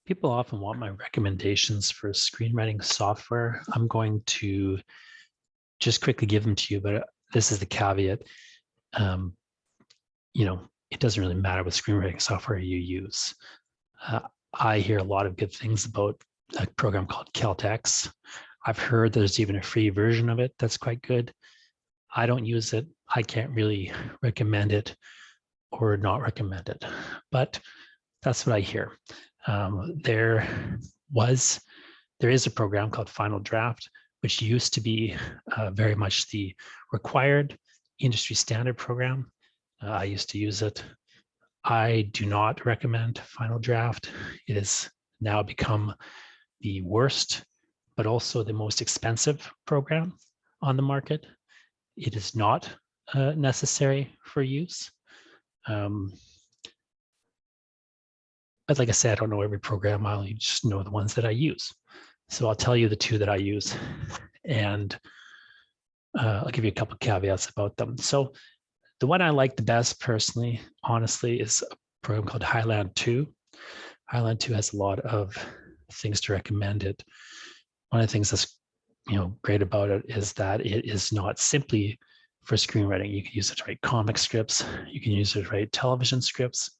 People often want my recommendations for screenwriting software. I'm going to just quickly give them to you, but this is the caveat. Um, it doesn't really matter what screenwriting software you use. I hear a lot of good things about a program called Caltex. I've heard there's even a free version of it that's quite good. I don't use it. I can't really recommend it or not recommend it, but that's what I hear. There is a program called Final Draft, which used to be very much the required industry standard program. I used to use it. I do not recommend Final Draft. It has now become the worst, but also the most expensive program on the market. It is not necessary for use. But like I said, I don't know every program. I only just know the ones that I use. So I'll tell you the two that I use, and I'll give you a couple of caveats about them. So the one I like the best personally, honestly, is a program called Highland 2. Highland 2 has a lot of things to recommend it. One of the things that's great about it is that it is not simply for screenwriting. You can use it to write comic scripts. You can use it to write television scripts.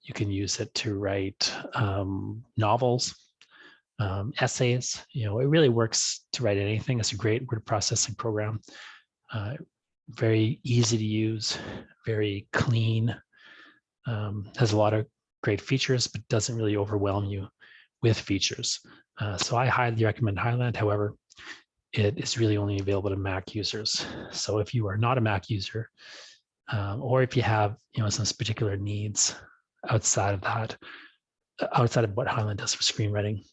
You can use it to write novels, essays. It really works to write anything. It's a great word processing program. Very easy to use, very clean, has a lot of great features, but doesn't really overwhelm you with features. So I highly recommend Highland. However, it is really only available to Mac users. So if you are not a Mac user, or if you have some particular needs outside of that, outside of what Highland does for screenwriting,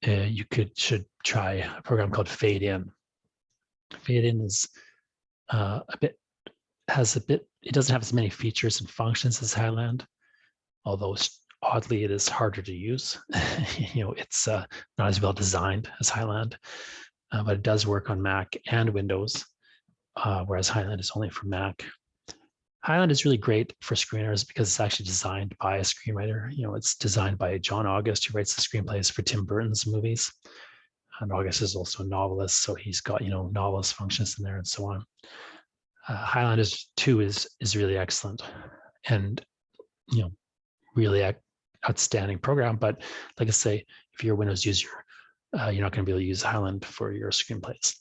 you should try a program called Fade In. Fade In is it doesn't have as many features and functions as Highland, although oddly it is harder to use. It's not as well designed as Highland, but it does work on Mac and Windows, whereas Highland is only for Mac. Highland is really great for screenwriters because it's actually designed by a screenwriter. It's designed by John August, who writes the screenplays for Tim Burton's movies. And August is also a novelist, so he's got novelist functions in there and so on. Highland 2 is really excellent and really outstanding program. But like I say, if you're a Windows user, you're not going to be able to use Highland for your screenplays.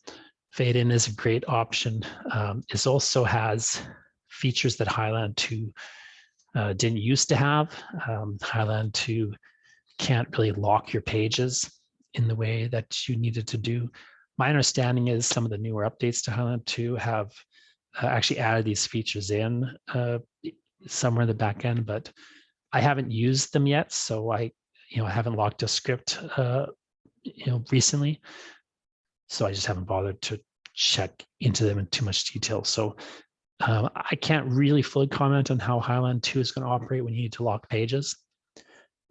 Fade In is a great option. It also has features that Highland 2 didn't used to have. Highland 2 can't really lock your pages in the way that you needed to do. My understanding is some of the newer updates to Highland 2 have actually added these features in somewhere in the back end, but I haven't used them yet, so I haven't locked a script recently, so I just haven't bothered to check into them in too much detail. So I can't really fully comment on how Highland 2 is going to operate when you need to lock pages.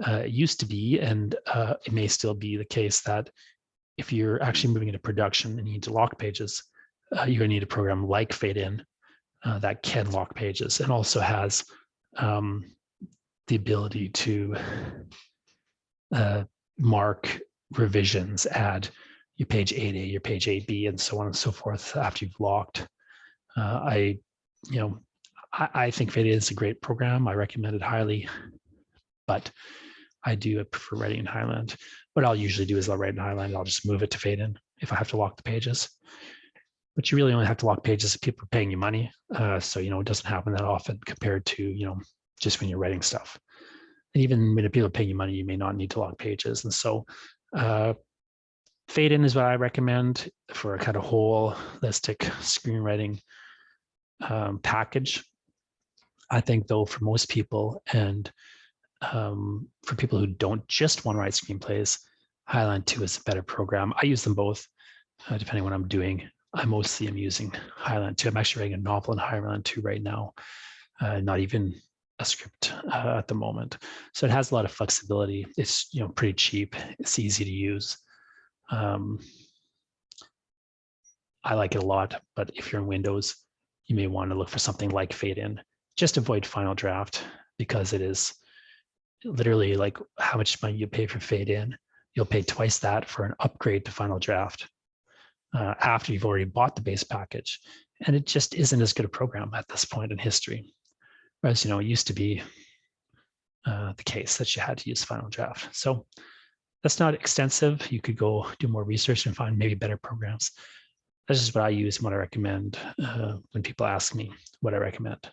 It used to be, and it may still be the case, that if you're actually moving into production and you need to lock pages, you're going to need a program like Fade In that can lock pages and also has the ability to mark revisions, add your page 8A, your page 8B, and so on and so forth after you've locked. I think Fade In is a great program. I recommend it highly, but I do prefer writing in Highland. What I'll usually do is I'll write in Highland. I'll just move it to Fade In if I have to lock the pages. But you really only have to lock pages if people are paying you money. So, it doesn't happen that often compared to, just when you're writing stuff. And even when people are paying you money, you may not need to lock pages. And so Fade In is what I recommend for a kind of holistic screenwriting package. I think, though, for most people, and for people who don't just want to write screenplays, Highland 2 is a better program. I use them both, depending on what I'm doing. I mostly am using Highland 2. I'm actually writing a novel in Highland 2 right now, not even a script at the moment. So it has a lot of flexibility. It's pretty cheap. It's easy to use. I like it a lot, but if you're in Windows, you may want to look for something like Fade In. Just avoid Final Draft because it is literally like how much money you pay for fade in, you'll pay twice that for an upgrade to Final Draft after you've already bought the base package. And it just isn't as good a program at this point in history. Whereas, it used to be the case that you had to use Final Draft. So that's not extensive. You could go do more research and find maybe better programs. That's just what I use and what I recommend when people ask me what I recommend.